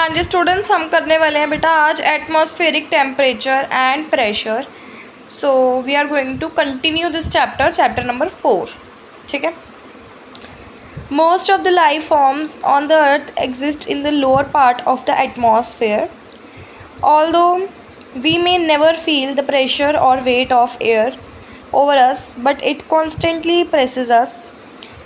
हाँ जी स्टूडेंट्स, हम करने वाले हैं बेटा आज atmospheric temperature and pressure. So we are going to continue this chapter number 4। ठीक है। Most of the life forms on the earth exist in the lower part of the atmosphere, although we may never feel the pressure or weight of air over us, but it constantly presses us.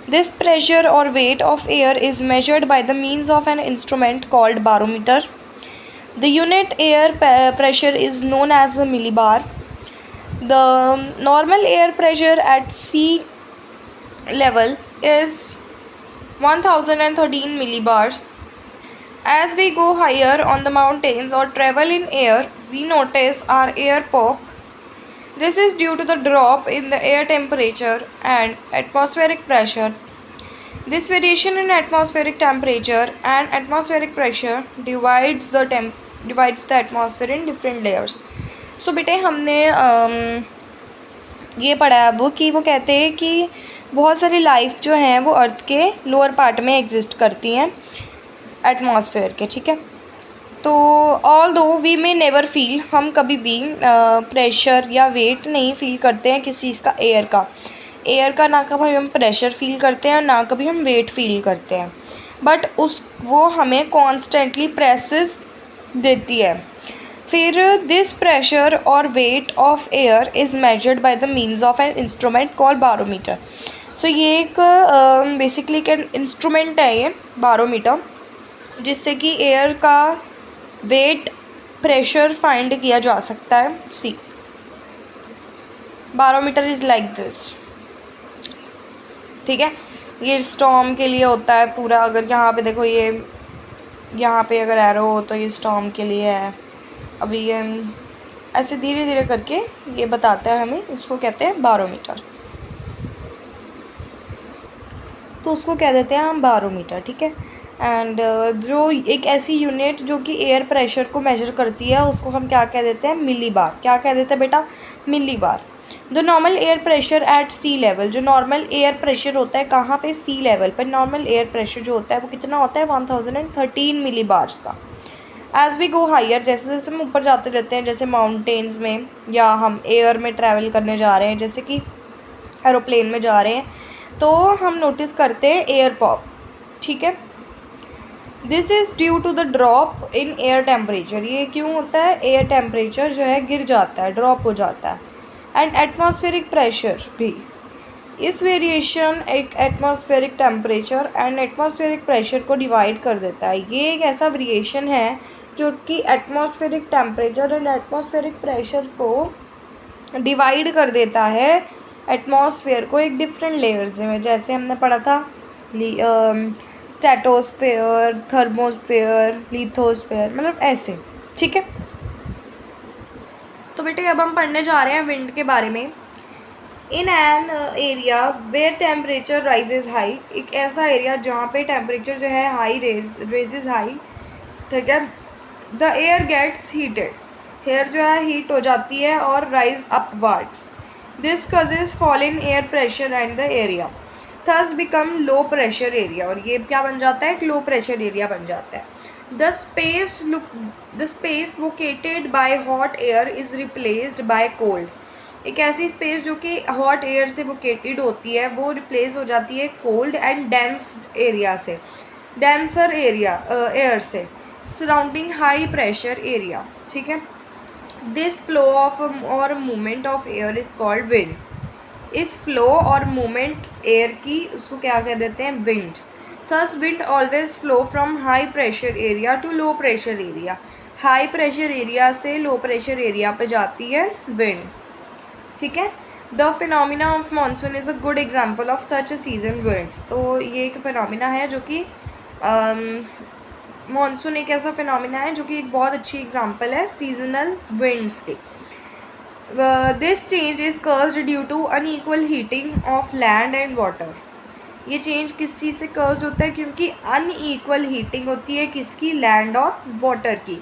This pressure or weight of air is measured by the means of an instrument called barometer. The unit air pressure is known as a millibar. The normal air pressure at sea level is 1013 millibars. As we go higher on the mountains or travel in air, we notice our air pop. This is due to the drop in the air temperature and atmospheric pressure. This variation in atmospheric temperature and atmospheric pressure divides the atmosphere in different layers. So बेटे हमने ये पढ़ा है अब कि वो कहते हैं कि बहुत सारी लाइफ जो हैं वो अर्थ के लोअर पार्ट में एग्जिस्ट करती हैं एटमॉस्फेयर के। ठीक है। तो ऑल दो वी मे नेवर फील, हम कभी भी प्रेशर या वेट नहीं फील करते हैं किस चीज़ का, एयर का ना कभी हम प्रेशर फील करते हैं और ना कभी हम वेट फील करते हैं, बट वो हमें कॉन्स्टेंटली प्रेसेस देती है। फिर दिस प्रेशर और weight of air is measured by the means of an instrument called barometer. So ये एक बेसिकली एक इंस्ट्रूमेंट है ये बारोमीटर, जिससे कि एयर का वेट प्रेशर फाइंड किया जा सकता है। सी बारोमीटर इज़ लाइक दिस। ठीक है। ये स्टॉर्म के लिए होता है पूरा। अगर यहाँ पे देखो, ये यहाँ पे अगर एरो हो तो ये स्टॉर्म के लिए है। अभी ये ऐसे धीरे धीरे करके ये बताता है हमें, इसको कहते हैं बारोमीटर। तो उसको कह देते हैं हम बारोमीटर। ठीक है। एंड जो एक ऐसी यूनिट जो कि एयर प्रेशर को मेजर करती है उसको हम क्या कह देते हैं, मिली बार। क्या कह देते हैं बेटा, millibar. The normal air pressure at sea level, जो नॉर्मल एयर प्रेशर होता है कहाँ पे, सी लेवल पर नॉर्मल एयर प्रेशर जो होता है वो कितना होता है, 1013 मिली बार्स का। एज वी गो हायर, जैसे जैसे हम ऊपर जाते रहते हैं, जैसे माउंटेन्स में या हम एयर में ट्रैवल करने जा रहे हैं, जैसे कि एरोप्लेन में जा रहे हैं, तो हम नोटिस करते हैं एयर पॉप। ठीक है। This is due to the drop in air temperature. ये क्यों होता है, एयर टेम्परेचर जो है गिर जाता है, ड्रॉप हो जाता है। एंड एटमॉस्फेरिक प्रेशर भी, इस वेरिएशन एक atmospheric temperature and atmospheric pressure को डिवाइड कर देता है। ये एक ऐसा वेरिएशन है जो कि atmospheric temperature and atmospheric pressure को डिवाइड कर देता है एटमॉस्फेयर को एक डिफरेंट लेयर्स में। जैसे हमने पढ़ा था स्ट्रेटोस्फेयर, थर्मोस्फेयर, लिथोस्फेयर, मतलब ऐसे। ठीक है। तो बेटे अब हम पढ़ने जा रहे हैं विंड के बारे में। In an area where temperature rises high, एक ऐसा एरिया जहाँ पे टेम्परेचर जो है हाई रेजेज हाई। ठीक है। The air gets heated, air जो है हीट हो जाती है और rise upwards. This causes fall in air pressure and the area thus become low pressure area, और ये क्या बन जाता है, एक लो प्रेशर एरिया बन जाता है। The space vacated by hot air is replaced by cold, एक ऐसी स्पेस जो कि हॉट एयर से वोकेटेड होती है वो रिप्लेस हो जाती है कोल्ड एंड डेंस एरिया से, डेंसर एरिया एयर से, सराउंडिंग हाई प्रेशर एरिया। ठीक है। दिस फ्लो ऑफ और movement of air is called wind. इस फ्लो और मूवमेंट एयर की उसको क्या कह देते हैं, wind. Thus wind always flow from high pressure area to low pressure area, high pressure area से लो प्रेशर एरिया पे जाती है विंड। ठीक है। The phenomena of monsoon is a good example of such a season winds. तो ये एक phenomena है जो कि मानसून एक ऐसा फिनोमिना है जो कि एक बहुत अच्छी एग्जाम्पल है सीजनल विंड्स की। This change is caused due to unequal heating of land and water. ये चेंज किस चीज़ से कॉज्ड होता है, क्योंकि अनइक्वल हीटिंग होती है किसकी, लैंड और वाटर की।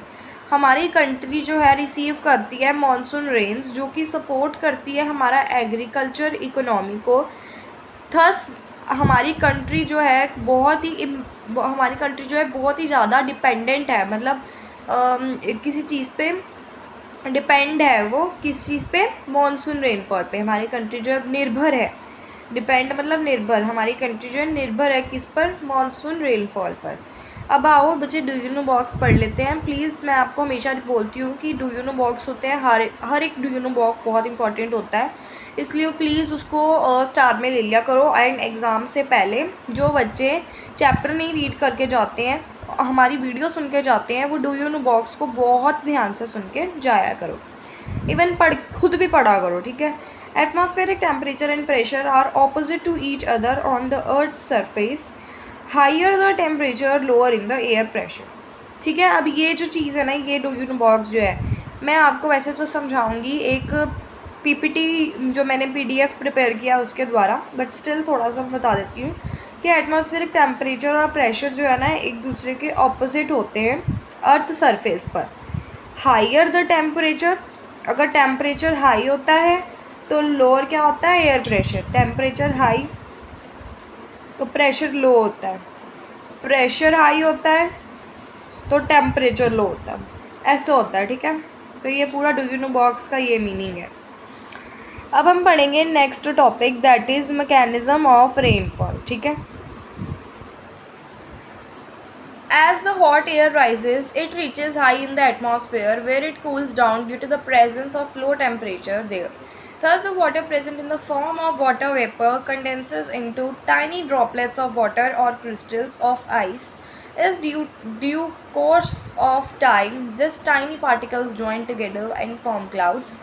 हमारी कंट्री जो है रिसीव करती है मॉनसून रेन्स जो कि सपोर्ट करती है हमारा एग्रीकल्चर इकोनॉमी को। थस हमारी कंट्री जो है बहुत ही हमारी कंट्री जो है बहुत ही ज़्यादा डिपेंडेंट है, मतलब किसी चीज़ पे डिपेंड है वो, किस चीज़ पे, मॉनसून रेनफॉल पे हमारी कंट्री जो है निर्भर है। डिपेंड मतलब निर्भर, हमारी कंट्री जो है निर्भर है किस पर, मॉनसून रेनफॉल पर। अब आओ बच्चे डू यू नो बॉक्स पढ़ लेते हैं प्लीज़। मैं आपको हमेशा बोलती हूँ कि डू यू नो बॉक्स होते हैं, हर एक डू यू नो बॉक्स बहुत इंपॉर्टेंट होता है, इसलिए प्लीज़ उसको स्टार में ले लिया करो। एंड एग्ज़ाम से पहले जो बच्चे चैप्टर नहीं रीड करके जाते हैं, हमारी वीडियो सुन के जाते हैं, वो डू यू नो बॉक्स को बहुत ध्यान से सुन के जाया करो, इवन खुद भी पढ़ा करो, ठीक है। Atmospheric temperature and pressure are opposite to each other on the earth surface, higher the temperature lower in the air pressure, ठीक है। अब ये जो चीज़ है ना, ये डू यू नो बॉक्स जो है, मैं आपको वैसे तो समझाऊंगी एक पीपीटी जो मैंने पीडीएफ प्रिपेयर किया उसके द्वारा, बट स्टिल थोड़ा सा बता देती हूँ कि एटमॉस्फेरिक टेम्परेचर और प्रेशर जो है ना एक दूसरे के ऑपोजिट होते हैं अर्थ सरफेस पर। हाइयर द टेम्परेचर, अगर टेम्परेचर हाई होता है तो लोअर क्या होता है, एयर प्रेशर। टेम्परेचर हाई तो प्रेशर लो होता है, प्रेशर हाई होता है तो टेम्परेचर लो होता है, ऐसा होता है, ठीक है। तो ये पूरा डू यू नो बॉक्स का ये मीनिंग है। अब हम पढ़ेंगे next topic, that is mechanism of rainfall, ठीक है। As the hot air rises, it reaches high in the atmosphere where it cools down due to the presence of low temperature there. Thus, the water present in the form of water vapor condenses into tiny droplets of water or crystals of ice. As due course of time, these tiny particles join together and form clouds.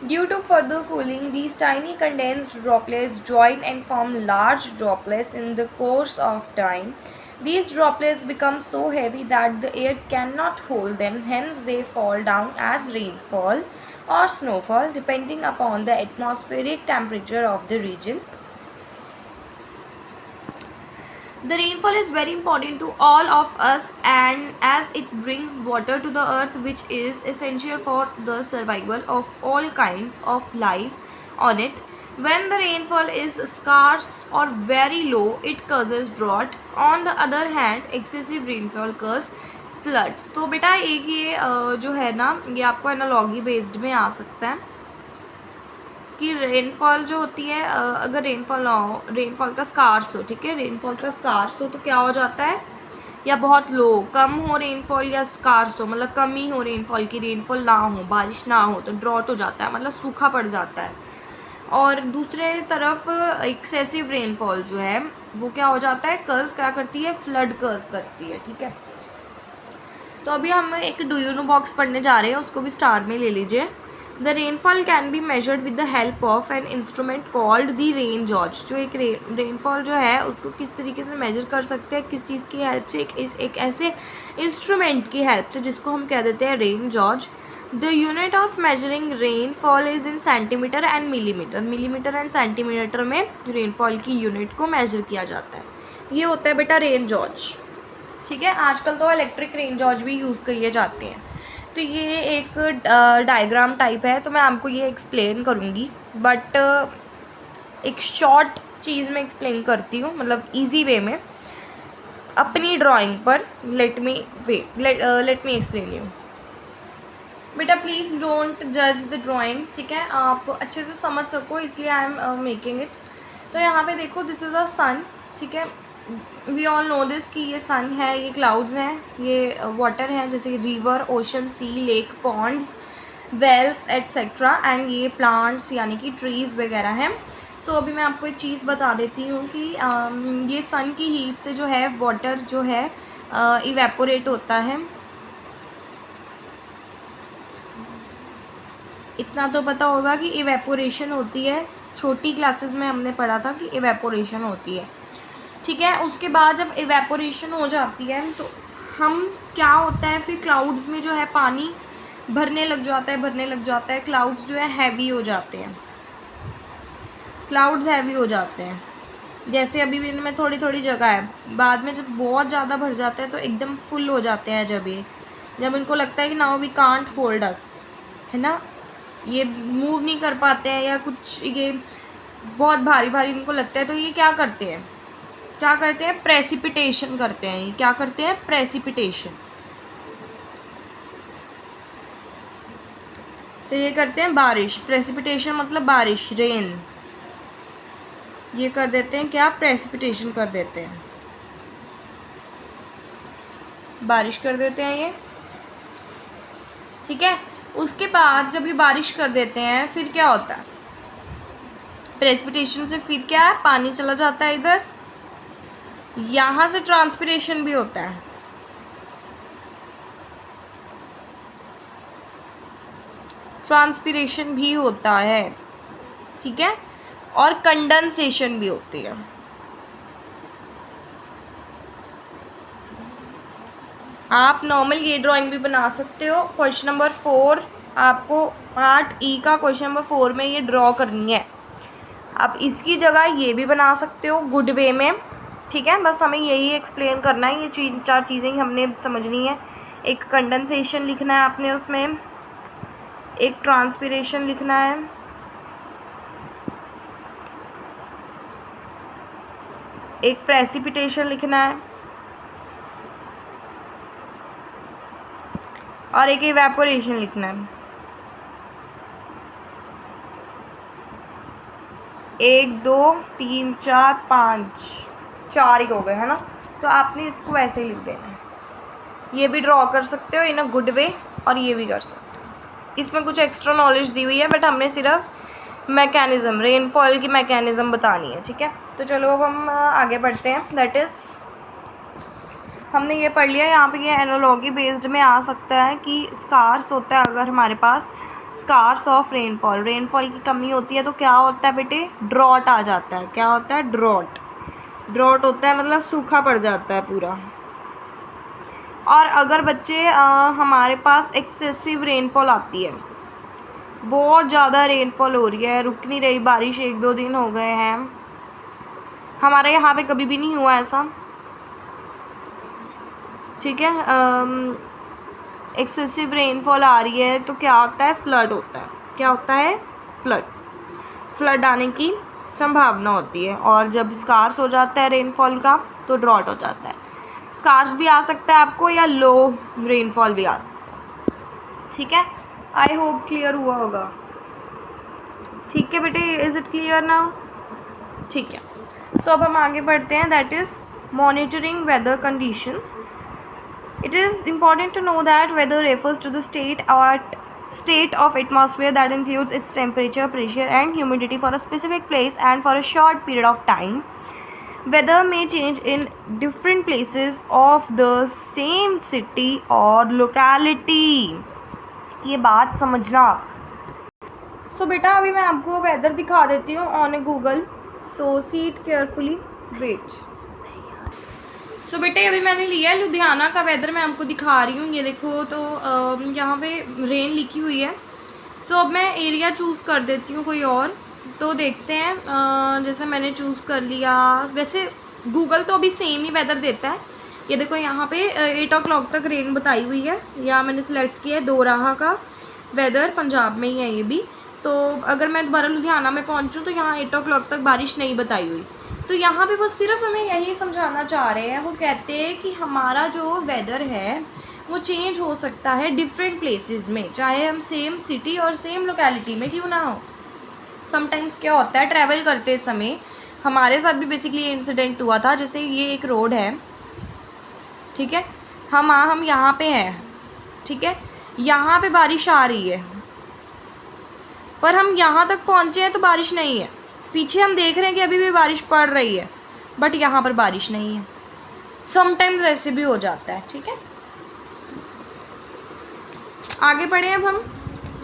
Due to further cooling, these tiny condensed droplets join and form large droplets in the course of time. These droplets become so heavy that the air cannot hold them, hence they fall down as rainfall or snowfall depending upon the atmospheric temperature of the region. The rainfall is very important to all of us, and as it brings water to the earth, which is essential for the survival of all kinds of life on it. When the rainfall is scarce or very low, it causes drought. On the other hand, excessive rainfall causes floods. तो बेटा एक ये जो है ना, ये आपको analogy based में आ सकता है कि रेनफॉल जो होती है, अगर रेनफॉल ना हो, रेनफॉल का स्कार्स हो, ठीक है, रेनफॉल का स्कार्स हो तो क्या हो जाता है, या बहुत लो, कम हो रेनफॉल या स्कार्स हो, मतलब कम ही हो रेनफॉल की, रेनफॉल ना हो, बारिश ना हो तो ड्रॉट हो जाता है, मतलब सूखा पड़ जाता है। और दूसरे तरफ एक्सेसिव रेनफॉल जो है वो क्या हो जाता है, कर्ज क्या करती है, फ्लड कर्ज करती है, ठीक है। तो अभी हम एक डू यू नो बॉक्स पढ़ने जा रहे हैं, उसको भी स्टार में ले लीजिए। The rainfall can be measured with the help of an instrument called the rain jaws. जो एक रेनफॉल जो है उसको किस तरीके से मेजर कर सकते हैं, किस चीज़ की हेल्प से, एक ऐसे इंस्ट्रूमेंट की हेल्प से जिसको हम कह देते हैं rain jaws. The unit of measuring rainfall is in centimetre and millimetre. Millimetre and centimetre में रेनफॉल की यूनिट को मेजर किया जाता है। ये होता है बेटा रेन जॉज, ठीक है। आजकल तो इलेक्ट्रिक रेन जॉज भी यूज़ किए जाते हैं। तो ये एक डायग्राम टाइप है, तो मैं आपको ये एक्सप्लेन करूँगी, बट एक शॉर्ट चीज़ में एक्सप्लेन करती हूँ, मतलब इजी वे में अपनी ड्राइंग पर। Let me explain you. बेटा प्लीज़ डोंट जज द ड्राइंग, ठीक है, आप अच्छे से समझ सको इसलिए आई एम मेकिंग इट। तो यहाँ पे देखो, दिस इज़ अ सन, ठीक है, वी ऑल नो दिस कि ये सन है, ये क्लाउड्स हैं, ये वाटर हैं जैसे river, ocean, sea, lake, ponds, wells etcetera, and ये प्लांट्स यानी कि ट्रीज़ वगैरह हैं। सो अभी मैं आपको एक चीज़ बता देती हूँ कि ये सन की हीट से जो है वाटर जो है इवेपोरेट होता है। इतना तो पता होगा कि इवेपोरेशन होती है, छोटी क्लासेस में हमने पढ़ा था कि इवेपोरेशन होती है, ठीक है। उसके बाद जब इवेपोरेशन हो जाती है तो हम क्या होता है फिर क्लाउड्स में जो है पानी भरने लग जाता है, क्लाउड्स जो है हैवी हो जाते हैं, क्लाउड्स हैवी हो जाते हैं। जैसे अभी भी इनमें थोड़ी थोड़ी जगह है, बाद में जब बहुत ज़्यादा भर जाता है तो एकदम फुल हो जाते हैं, जब इनको लगता है कि now we can't hold us, है ना, ये मूव नहीं कर पाते हैं या कुछ, ये बहुत भारी भारी इनको लगता है, तो ये क्या करते हैं, क्या करते हैं, प्रेसिपिटेशन करते हैं। ये क्या करते हैं, प्रेसिपिटेशन। तो ये करते हैं बारिश, प्रेसिपिटेशन मतलब बारिश, रेन। ये कर देते हैं क्या, प्रेसिपिटेशन कर देते हैं, बारिश कर देते हैं ये, ठीक है। उसके बाद जब ये बारिश कर देते हैं फिर क्या होता है, प्रेसिपिटेशन से फिर क्या है, पानी चला जाता है इधर, यहाँ से ट्रांसपिरेशन भी होता है, ट्रांसपिरेशन भी होता है, ठीक है, और कंडेंसेशन भी होती है। आप नॉर्मल ये ड्राइंग भी बना सकते हो। क्वेश्चन नंबर 4 आपको पार्ट ई का क्वेश्चन नंबर 4 में ये ड्रॉ करनी है। आप इसकी जगह ये भी बना सकते हो गुड वे में, ठीक है। बस हमें यही एक्सप्लेन करना है, ये 4 चीज़ें ही हमने समझनी है। एक कंडेंसेशन लिखना है आपने, उसमें एक ट्रांसपिरेशन लिखना है, एक प्रेसिपिटेशन लिखना है, और एक इवेपोरेशन लिखना है। 1 2 3 4 5 4 ही हो गए, है ना। तो आपने इसको वैसे ही लिख देना है। ये भी ड्रॉ कर सकते हो इन अ गुड वे, और ये भी कर सकते हो। इसमें कुछ एक्स्ट्रा नॉलेज दी हुई है, बट हमने सिर्फ मैकेनिज़्म, रेनफॉल की मैकेनिज़्म बतानी है, ठीक है। तो चलो अब हम आगे बढ़ते हैं। दैट इज़ हमने ये पढ़ लिया। यहाँ पे ये एनालॉजी बेस्ड में आ सकता है कि स्कार्स होता है, अगर हमारे पास स्कार्स ऑफ रेनफॉल, रेनफॉल की कमी होती है तो क्या होता है बेटे, ड्रॉट आ जाता है। क्या होता है, ड्रॉट। ड्रॉट होता है मतलब सूखा पड़ जाता है पूरा। और अगर बच्चे हमारे पास एक्सेसिव रेनफॉल आती है, बहुत ज़्यादा रेनफॉल हो रही है, रुक नहीं रही बारिश, 1-2 दिन हो गए हैं, हमारे यहाँ पे कभी भी नहीं हुआ ऐसा, ठीक है। एक्सेसिव रेनफॉल आ रही है तो क्या होता है, फ्लड होता है। क्या होता है, फ्लड। फ्लड आने की संभावना होती है। और जब स्कार्स हो जाता है रेनफॉल का तो ड्रॉट हो जाता है। स्कार्स भी आ सकता है आपको, या लो रेनफॉल भी आ सकता है, ठीक है। आई होप क्लियर हुआ होगा, ठीक है बेटे। इज़ इट क्लियर नाउ, ठीक है। सो अब हम आगे बढ़ते हैं। That is monitoring weather conditions. It is important to know that weather refers to the state of atmosphere that includes its temperature, pressure and humidity for a specific place and for a short period of time. Weather may change in different places of the same city or locality. ये बात समझना। सो बेटा अभी मैं आपको weather दिखा देती हूँ on a Google, so see it carefully, wait. So बेटे अभी मैंने लिया है लुधियाना का वेदर, मैं आपको दिखा रही हूँ। ये देखो, तो यहाँ पे रेन लिखी हुई है। सो अब मैं एरिया चूज़ कर देती हूँ कोई और, तो देखते हैं। जैसे मैंने चूज़ कर लिया, वैसे गूगल तो अभी सेम ही वेदर देता है। ये देखो यहाँ पे 8 o'clock तक रेन बताई हुई है। यहाँ मैंने सेलेक्ट किया है दोराहा का वेदर, पंजाब में ही है ये भी। तो अगर मैं दोबारा लुधियाना में पहुँचूँ तो यहाँ 8 o'clock तक बारिश नहीं बताई हुई। तो यहाँ पे वो सिर्फ हमें यही समझाना चाह रहे हैं। वो कहते हैं कि हमारा जो वेदर है वो चेंज हो सकता है डिफरेंट प्लेसेस में, चाहे हम सेम सिटी और सेम लोकेलिटी में क्यों ना हो। समटाइम्स क्या होता है, ट्रैवल करते समय हमारे साथ भी बेसिकली इंसिडेंट हुआ था। जैसे ये एक रोड है, ठीक है, हम यहाँ पे हैं, ठीक है, यहाँ पे बारिश आ रही है, पर हम यहाँ तक पहुँचे हैं तो बारिश नहीं है। पीछे हम देख रहे हैं कि अभी भी बारिश पड़ रही है, बट यहाँ पर बारिश नहीं है। समटाइम्स ऐसे भी हो जाता है, ठीक है। आगे बढ़े अब हम।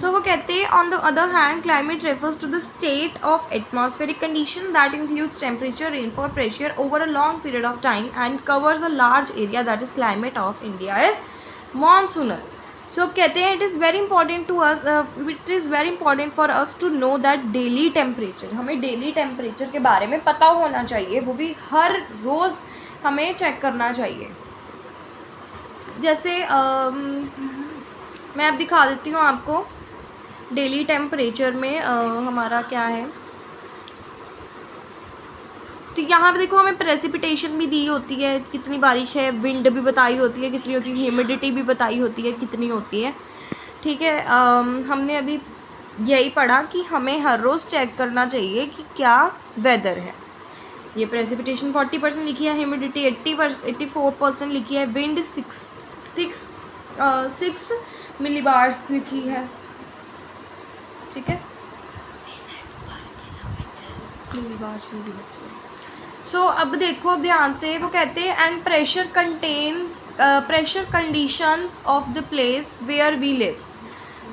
सो वो कहते हैं on the other hand climate refers to the state of atmospheric condition that includes temperature, rainfall, pressure over a long period of time and covers a large area. That is climate of India is monsoonal. So अब कहते हैं it is very important to us, it is very important for us to know that daily temperature, हमें daily temperature के बारे में पता होना चाहिए। वो भी हर रोज़ हमें चेक करना चाहिए। जैसे मैं अब दिखा देती हूँ आपको डेली टेम्परेचर में हमारा क्या है। तो यहाँ पे देखो हमें प्रेसिपिटेशन भी दी होती है, कितनी बारिश है, विंड भी बताई होती है कितनी होती है, ह्यूमिडिटी भी बताई होती है कितनी होती है, ठीक है। हमने अभी यही पढ़ा कि हमें हर रोज़ चेक करना चाहिए कि क्या वेदर है। ये प्रेसिपिटेशन 40% लिखी है, ह्यूमिडिटी 84% लिखी है, विंड 6 मिलीबार्स लिखी है, ठीक है, मिलीबार्स में भी लिखी है। सो अब देखो अब ध्यान से, वो कहते हैं and pressure conditions of the place where we live.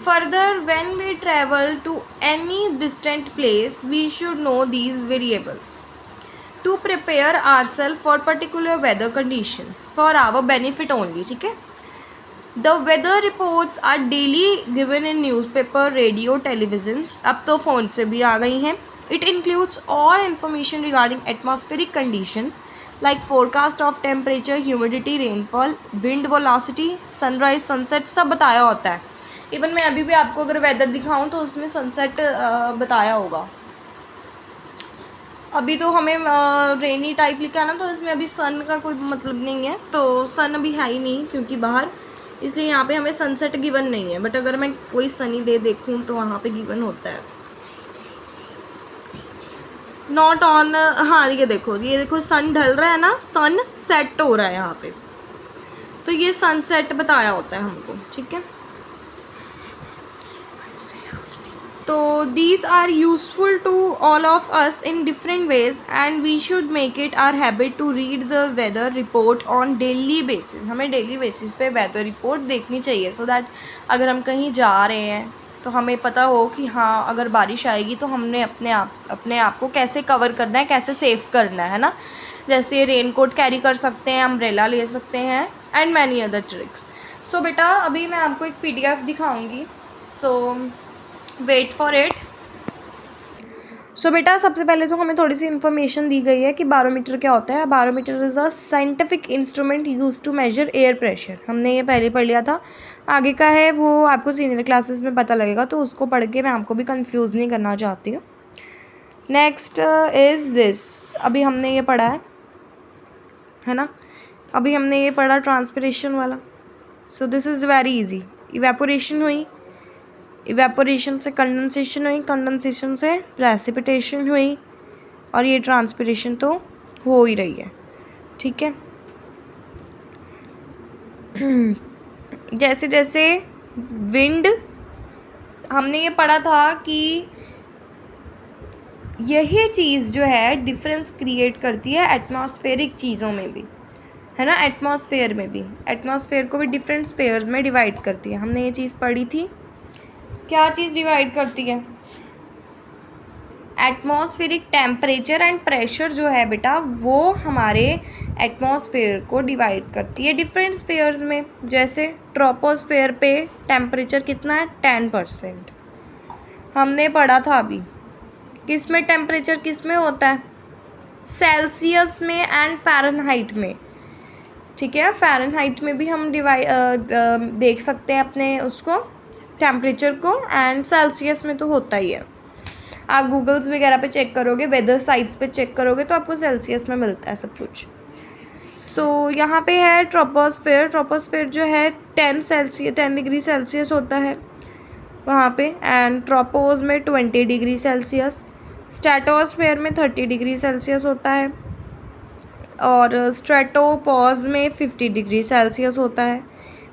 Further, when we travel to any distant place, we should know these variables to prepare ourselves for particular weather condition for our benefit only, ठीक है। The weather reports are daily given in newspaper, radio, televisions, अब तो phone से भी आ गई हैं। It includes all information regarding atmospheric conditions like forecast of temperature, humidity, rainfall, wind velocity, sunrise, sunset, सब बताया होता है। इवन मैं अभी भी आपको अगर वेदर दिखाऊं तो उसमें सनसेट बताया होगा। अभी तो हमें रेनी टाइप लिखा है ना, तो इसमें अभी सन का कोई मतलब नहीं है, तो सन अभी है ही नहीं क्योंकि बाहर, इसलिए यहाँ पे हमें सनसेट गिवन नहीं है। बट अगर मैं कोई सनी डे देखूँ तो वहाँ पे गिवन होता है। नॉट ऑन, हाँ ये देखो सन ढल रहा है ना, सन सेट हो रहा है यहाँ पे, तो ये सनसेट बताया होता है हमको, ठीक है। तो these are useful to all of us in different ways and we should make it our habit to read the weather report on daily basis। हमें डेली बेसिस पे वेदर रिपोर्ट देखनी चाहिए so that अगर हम कहीं जा रहे हैं तो हमें पता हो कि हाँ अगर बारिश आएगी तो हमने अपने आप को कैसे कवर करना है, कैसे सेफ करना है ना। जैसे रेन कोट कैरी कर सकते हैं, अम्ब्रेला ले सकते हैं एंड मैनी अदर ट्रिक्स। सो बेटा अभी मैं आपको एक PDF दिखाऊँगी, सो वेट फॉर इट। सो बेटा सबसे पहले तो हमें थोड़ी सी इन्फॉर्मेशन दी गई है कि बारोमीटर क्या होता है। Barometer is a scientific instrument use to measure air pressure. हमने ये पहले पढ़ लिया था, आगे का है वो आपको सीनियर क्लासेस में पता लगेगा, तो उसको पढ़ के मैं आपको भी कंफ्यूज नहीं करना चाहती हूँ। नेक्स्ट इज़ दिस, अभी हमने ये पढ़ा है ना, अभी हमने ये पढ़ा ट्रांसपिरेशन वाला। So this is very easy. Evaporation हुई, इवेपोरेशन से कंडेंसेशन हुई, कंडेंसेशन से प्रेसिपिटेशन हुई, और ये ट्रांसपिरेशन तो हो ही रही है, ठीक है। जैसे जैसे विंड, हमने ये पढ़ा था कि यही चीज़ जो है डिफरेंस क्रिएट करती है एटमॉस्फेरिक चीज़ों में भी, है ना, एटमॉस्फेयर में भी, एटमॉस्फेयर को भी डिफरेंट स्फेयर्स में डिवाइड करती है। हमने ये चीज़ पढ़ी थी, क्या चीज़ डिवाइड करती है, एटमॉस्फेरिक टेम्परेचर एंड प्रेशर जो है बेटा वो हमारे एटमॉस्फेयर को डिवाइड करती है डिफरेंट स्फेयर्स में। जैसे ट्रोपोस्फेयर पे टेम्परेचर कितना है, 10%। हमने पढ़ा था अभी, किस में टेम्परेचर किस में होता है, सेल्सियस में एंड फ़ारेनहाइट में, ठीक है। फ़ारेनहाइट में भी हम देख सकते हैं अपने उसको टेम्परेचर को, एंड सेल्सियस में तो होता ही है। आप गूगल्स वगैरह पे चेक करोगे, वेदर साइट्स पे चेक करोगे तो आपको सेल्सियस में मिलता है सब कुछ। सो यहाँ पे है ट्रोपोस्फेयर। ट्रोपोस्फेयर जो है 10 डिग्री सेल्सियस होता है वहाँ पे, एंड ट्रोपोज में 20 डिग्री सेल्सियस, स्ट्रेटोस्फेयर में 30 डिग्री सेल्सियस होता है, और स्ट्रेटोपॉज में 50 डिग्री सेल्सियस होता है।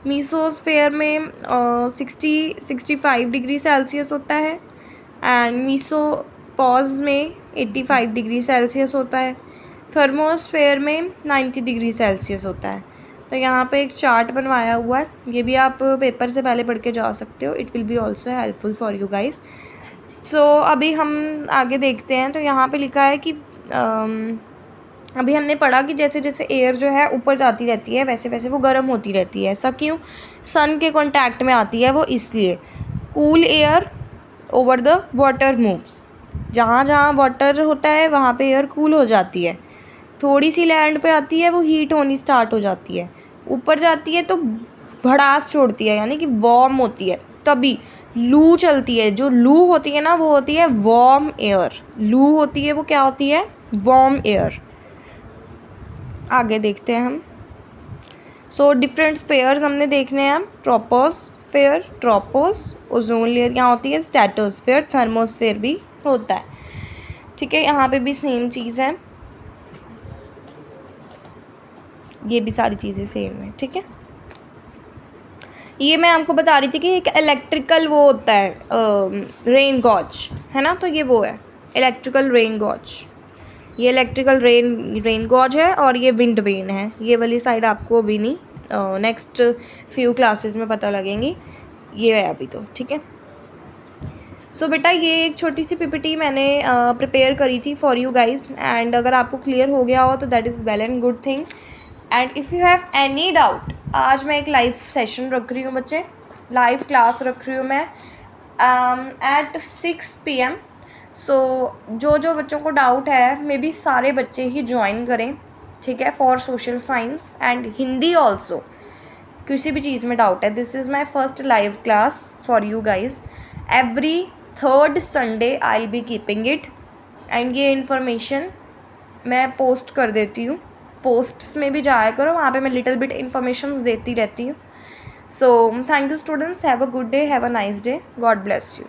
मीसोस्फेयर में 65 डिग्री सेल्सियस होता है, एंड मीसोपॉज में 85 डिग्री सेल्सियस होता है। थर्मोस्फेयर में 90 डिग्री सेल्सियस होता है। तो यहाँ पे एक चार्ट बनवाया हुआ है, ये भी आप पेपर से पहले पढ़ के जा सकते हो, it will be also helpful for you guys. So अभी हम आगे देखते हैं, तो यहाँ पे लिखा है कि अभी हमने पढ़ा कि जैसे जैसे एयर जो है ऊपर जाती रहती है वैसे वैसे वो गर्म होती रहती है। ऐसा क्यों, सन के कांटेक्ट में आती है वो इसलिए। Cool air over the water moves, जहाँ जहाँ वाटर होता है वहाँ पे एयर कूल हो जाती है। थोड़ी सी लैंड पे आती है वो हीट होनी स्टार्ट हो जाती है, ऊपर जाती है तो भड़ास छोड़ती है, यानी कि वार्म होती है। तभी लू चलती है, जो लू होती है ना वो होती है वार्म एयर। लू होती है वो क्या होती है, वार्म एयर। आगे देखते हैं हम। सो डिफरेंट स्फेयर्स हमने देखने हैं। ट्रोपोस्फेयर, ट्रोपोस, ओजोन लेयर यहाँ होती है, स्ट्रेटोस्फेयर, थर्मोस्फेयर भी होता है। ठीक है, यहाँ पे भी सेम चीज़ है, ये भी सारी चीज़ें सेम है। ठीक है, ये मैं आपको बता रही थी कि एक इलेक्ट्रिकल वो होता है रेन गॉज, है ना, तो ये वो है इलेक्ट्रिकल रेन गॉज। ये इलेक्ट्रिकल रेन गॉज है और ये विंड वेन है। ये वाली साइड आपको अभी नहीं, नेक्स्ट फ्यू क्लासेस में पता लगेंगी, ये है अभी तो। ठीक है, सो बेटा ये एक छोटी सी पीपीटी मैंने प्रिपेयर करी थी फॉर यू गाइज, एंड अगर आपको क्लियर हो गया हो तो that is well and good thing. And if you have any doubt, आज मैं एक लाइव सेशन रख रही हूँ बच्चे, लाइव क्लास रख रही हूँ मैं एट 6 PM। सो जो जो बच्चों को डाउट है, मे बी सारे बच्चे ही ज्वाइन करें। ठीक है, for social science and Hindi also, किसी भी चीज़ में डाउट है, this is my first live class for you guys. Every 3rd Sunday I will be keeping it, and ये इन्फॉर्मेशन मैं पोस्ट कर देती हूँ, पोस्ट्स में भी जाया करो, वहाँ पे मैं लिटिल बिट इन्फॉर्मेशंस देती रहती हूँ। So thank you students, have a good day, have a nice day, God bless you.